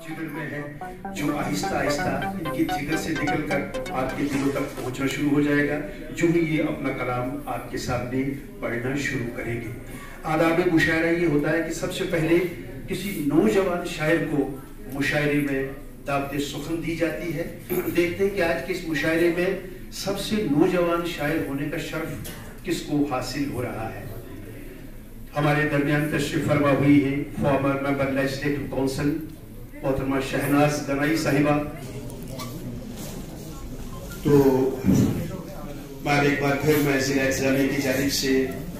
जिगर में है, जो आहिस्ता आहिस्ता इनकी जिगर से निकलकर आपके दिलों तक पहुंचना शुरू हो जाएगा जो ही ये अपना कलाम आपके सामने पढ़ना शुरू करेंगे। आदाब मुशायरा ये होता है कि सबसे पहले किसी नौजवान शायर को मुशायरे में दावत सुखन दी जाती है। देखते हैं कि आज के इस मुशायरे में सबसे नौजवान शायर होने का शर्फ किसको हासिल हो रहा है। हमारे दरमियान तशरीफ फरमा हुई है फॉर्मर मेंबर लेजिस्लेटिव काउंसिल मोहतरमा शहनाज गनाई साहिबा। तो एक बार फिर मैं ज़िला इंतज़ामिया की जानिब से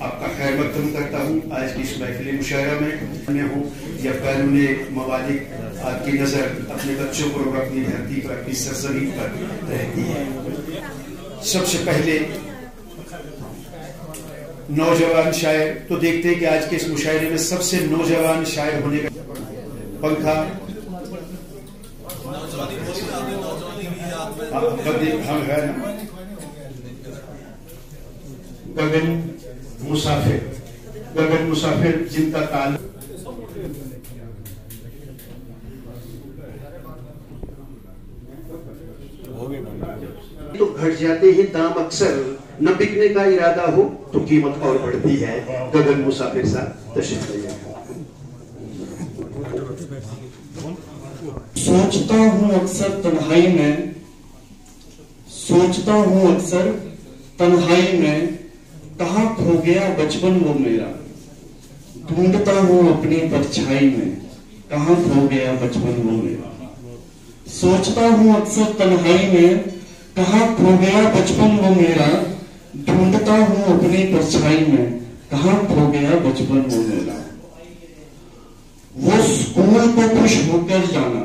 आपका खैर मक़दम करता हूँ। आज की इस महफिल मुशायरा में मैं हूँ या बैरून मवालिक आपकी नज़र अपने बच्चों पर और अपनी धरती पर अपनी सरज़मीन पर रहती है। सबसे पहले नौजवान शायर, तो देखते हैं कि आज के इस मुशायरे में सबसे नौजवान शायर होने का पंखा हम है ना गगन मुसाफिर जिनका ताल तो घट जाते हैं दाम अक्सर, न बिकने का इरादा हो तो कीमत और बढ़ती है। गगन मुसाफिर साहब तशरीफ लाइए। सोचता हूँ अक्सर तन्हाई में, सोचता हूँ अक्सर तन्हाई में, कहाँ खो गया बचपन वो मेरा। ढूंढता हूँ अपनी परछाई में, कहाँ खो गया बचपन वो मेरा। सोचता हूँ अक्सर तन्हाई में, कहाँ खो गया बचपन वो मेरा। ढूंढता हूँ अपनी परछाई में, कहाँ खो गया बचपन वो मेरा। वो स्कूल को खुश होकर जाना,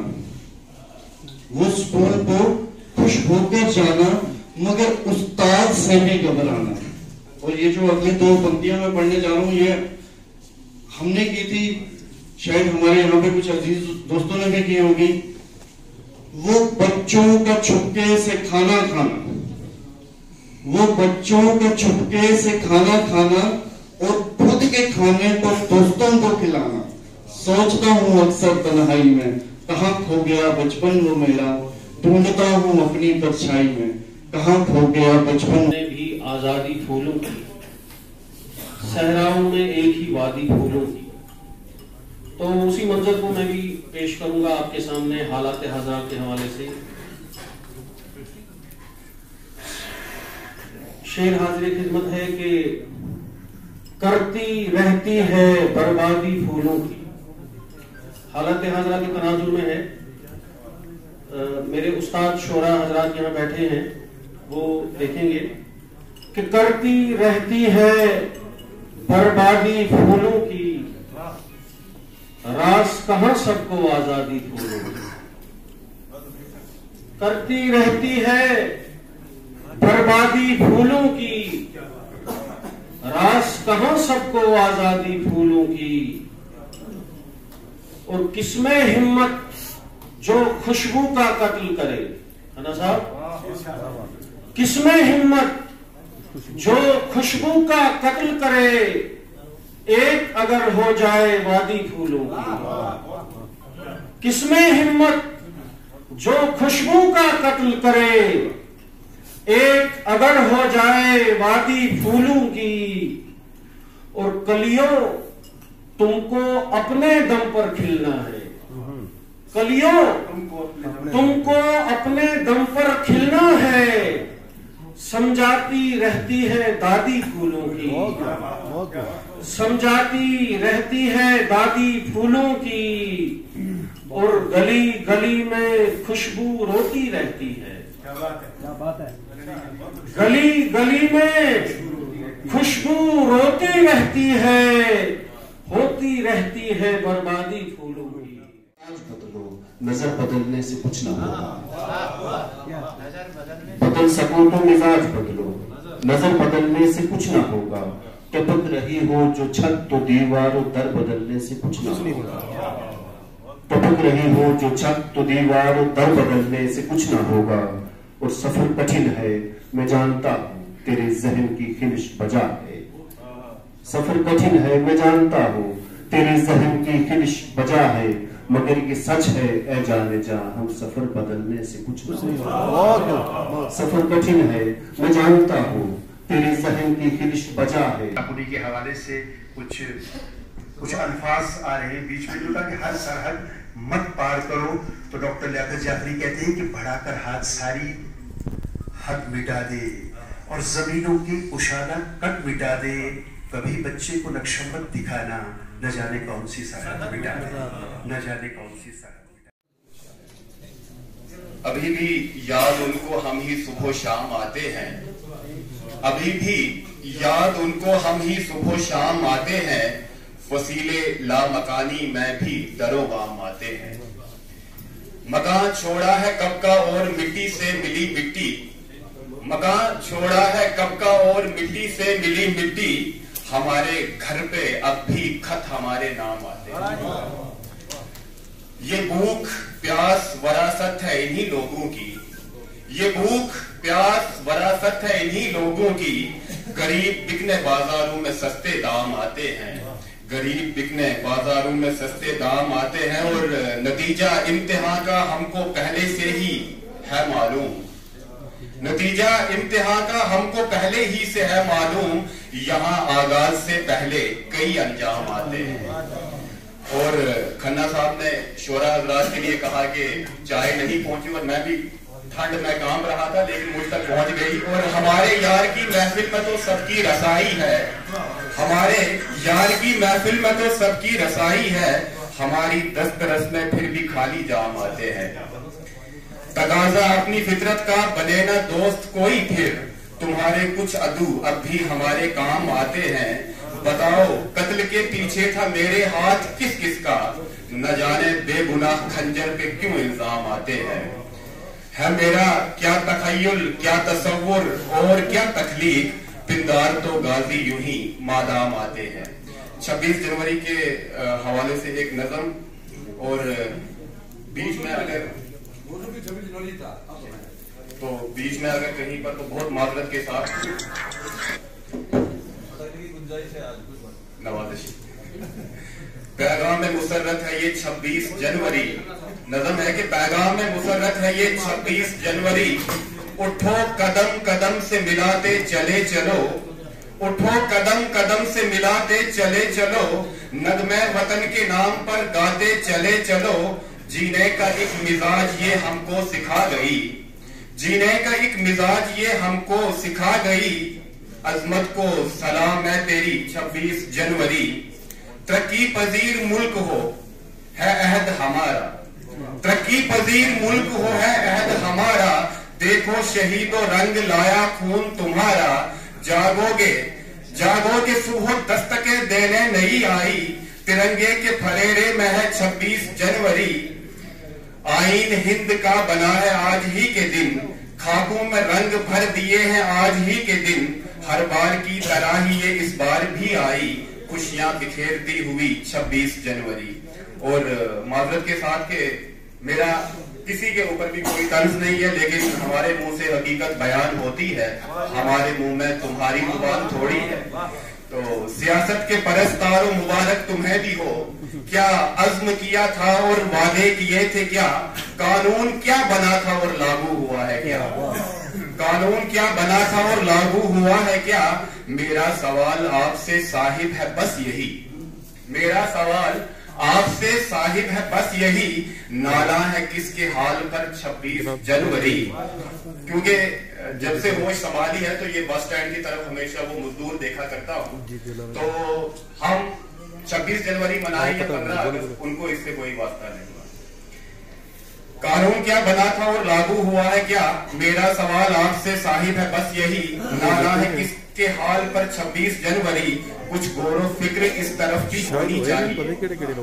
वो स्कूल को खुश होकर जाना, मगर उस्ताद से भी घबराना। और ये जो अगली दो पंक्तियां मैं पढ़ने जा रहा हूँ ये हमने की थी, शायद हमारे यहाँ पे कुछ अजीज दोस्तों ने भी की होगी। वो बच्चों का छुपके से खाना खाना, वो बच्चों का छुपके से खाना खाना और खुद के खाने को दोस्तों को खिलाना। सोचता हूँ अक्सर तन्हाई में, कहाँ खो गया बचपन वो मेरा। ढूंढता हूँ अपनी परछाई में, कहाँ खो गया बचपन। में भी आजादी फूलों की, सहराओं में एक ही वादी फूलों की। तो उसी मंजर को मैं भी पेश करूंगा आपके सामने हालात हज़रात के हवाले से। शेर हाजिर खिदमत है कि करती रहती है बर्बादी फूलों की। हालात हज़रात के तनाजुर में है। मेरे उस्ताद शोरा हजरात यहाँ बैठे हैं, वो देखेंगे कि करती रहती है बर्बादी फूलों की, रास कहां सबको आजादी फूलों की। करती रहती है बर्बादी फूलों की, रास कहां सबको आजादी फूलों की। और किसमें हिम्मत जो खुशबू का कत्ल करे, है ना साहब। किसमें हिम्मत जो खुशबू का कत्ल करे, एक अगर हो जाए वादी फूलों की। किसमें हिम्मत जो खुशबू का कत्ल करे, एक अगर हो जाए वादी फूलों की। और कलियों तुमको अपने दम पर खिलना है, कलियों तुमको अपने दम पर खिलना है। समझाती रहती है दादी फूलों की, समझाती रहती है दादी फूलों की। और गली गली में खुशबू रोती रहती है, क्या बात है। गली गली में खुशबू रोती रहती है, होती रहती है बर्बादी फूलों की। नजर बदलने से कुछ ना होगा। बदल सको तो मिजाज बदलो, नजर बदलने से कुछ ना होगा। टपक रही हो जो छत तो दीवारों दर बदलने से कुछ ना होगा। टपक रही हो जो छत तो दीवारों दर बदलने से कुछ ना होगा। और सफर कठिन है मैं जानता हूँ तेरे जहन की खिलिश बजा है। सफर कठिन है मैं जानता हूँ तेरे जहन की खिलिश बजा है। मगर ये सच है ए जाने जा, हम सफर बदलने से कुछ नहीं। सफर कठिन है मैं जानता हूँ, तेरे जहन की खिलिश बजा है। उन्हीं के हवाले से कुछ अल्फाज आ रहे हैं बीच में, जो कि हर सरहद मत पार करो। तो डॉक्टर लियाकत जाफरी कहते हैं कि बढ़ाकर हाथ सारी हद मिटा दे और जमीनों की उशाला कट मिटा दे। कभी बच्चे को नक्शा मत दिखाना, न जाने कौन सी सरहद मिटा दे, न जाने कौन सी सरहद मिटा दे। अभी भी याद उनको हम ही सुबह शाम आते हैं, अभी भी याद उनको हम ही सुबह शाम आते हैं। फसीले ला मकानी में भी दरोगाम आते हैं। मकान छोड़ा है कब का और मिट्टी से मिली मिट्टी, मकान छोड़ा है कब का और मिट्टी से मिली मिट्टी। हमारे घर पे अब भी खत हमारे नाम आते हैं। ये भूख प्यास वरासत है इन्हीं लोगों की, ये भूख प्यास वरासत है इन्हीं लोगों की। गरीब बिकने बाजारों में सस्ते दाम आते हैं, गरीब बिकने बाजारों में सस्ते दाम आते हैं। और नतीजा इम्तिहान का हमको पहले से ही है मालूम, नतीजा इम्तिहान का हमको पहले ही से है मालूम। यहाँ आगाज से पहले कई अंजाम आते हैं। और खन्ना साहब ने शोरा हजरात के लिए कहा कि चाय नहीं पहुंची, और मैं भी ठंड में काम रहा था लेकिन मुझ तक पहुंच गई। और हमारे यार की महफिल में तो सबकी रसाई है, हमारे यार की महफिल में तो सबकी रसाई है। हमारी दस्तरस में फिर भी खाली जाम आते हैं। तकाजा अपनी फितरत का बने न दोस्त कोई, फिर तुम्हारे कुछ अदू अब भी हमारे काम आते हैं। बताओ कत्ल के पीछे था मेरे हाथ किस किस का, न जाने बेगुनाह खंजर पे क्यों इल्जाम आते हैं। है मेरा क्या तखय्युल क्या तसव्वुर और क्या तखलीक, पिंदार तो गाजी यूं ही मादाम आते हैं। 26 जनवरी के हवाले से एक नज़म, और बीच में अगर तो बीच में अगर कहीं पर तो बहुत माजरत के साथ नवाज़िश। पैगाम में मुसर्रत है ये 26 जनवरी, नज़म है कि पैगाम में मुसर्रत है ये 26 जनवरी। उठो कदम कदम से मिलाते चले चलो, उठो कदम कदम से मिलाते चले चलो। नगमे वतन के नाम पर गाते चले चलो। जीने का एक मिजाज ये हमको सिखा गई, जीने का एक मिजाज ये हमको सिखा गई। अजमत को सलाम है तेरी 26 जनवरी। तरक्की पजीर मुल्क हो है अहद हमारा, तरक्की पजीर मुल्क हो है अहद हमारा। देखो शहीदों रंग लाया खून तुम्हारा। जागोगे जागोगे सुबह दस्तके देने नहीं आई। तिरंगे के फरेरे में है 26 जनवरी। आईन हिंद का बना है आज ही के दिन, खाकों में रंग भर दिए हैं आज ही के दिन। हर बार की तरह ही ये इस बार भी आई, खुशियां बिखेरती हुई 26 जनवरी। और माजरत के साथ के मेरा किसी के ऊपर भी कोई तर्ज नहीं है, लेकिन हमारे मुंह से हकीकत बयान होती है, हमारे मुंह में तुम्हारी जुबान थोड़ी है। तो सियासत के परस्तारों मुबारक तुम्हें भी हो। क्या अज़्म किया था और वादे किए थे क्या, कानून क्या बना था और लागू हुआ है क्या, कानून क्या बना था और लागू हुआ है क्या। मेरा सवाल आपसे साहिब है बस यही, मेरा सवाल आपसे साहिब है बस यही। नाला है किसके हाल पर 26 जनवरी। क्योंकि जब से होश संभाली है तो ये बस स्टैंड की तरफ हमेशा वो मजदूर देखा करता हूँ। तो हम 26 जनवरी मनाए या 15 अगस्त, उनको इससे कोई वास्ता नहीं। कानून क्या बना था और लागू हुआ है क्या, मेरा सवाल आपसे साहिब है बस यही। नाला है किसके हाल पर 26 जनवरी। कुछ गौर फिक्र इस तरफ भी होनी चाहिए,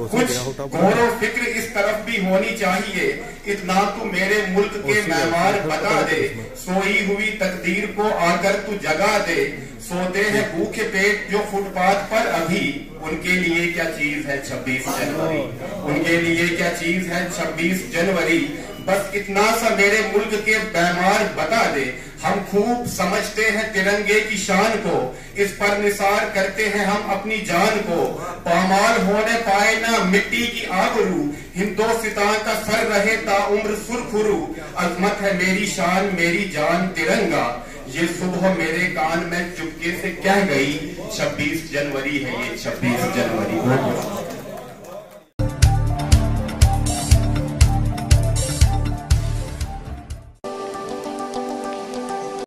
कुछ गौर फिक्र इस तरफ भी होनी चाहिए। इतना तू मेरे मुल्क के मेहमान बता दे, सोई हुई तकदीर को आकर तू जगा दे। सोते हैं भूखे पेट जो फुटपाथ पर अभी, उनके लिए क्या चीज है 26 जनवरी, उनके लिए क्या चीज है 26 जनवरी। बस इतना सा मेरे मुल्क के बीमार बता दे, हम खूब समझते हैं तिरंगे की शान को, इस पर निसार करते हैं हम अपनी जान को। पामाल होने पाए ना मिट्टी की आबरू, हिंदोस्तान का सर रहे ताउम्र सुरखुरू। अजमत है मेरी शान मेरी जान तिरंगा, ये सुबह मेरे कान में चुपके से कह गई 26 जनवरी है ये 26 जनवरी।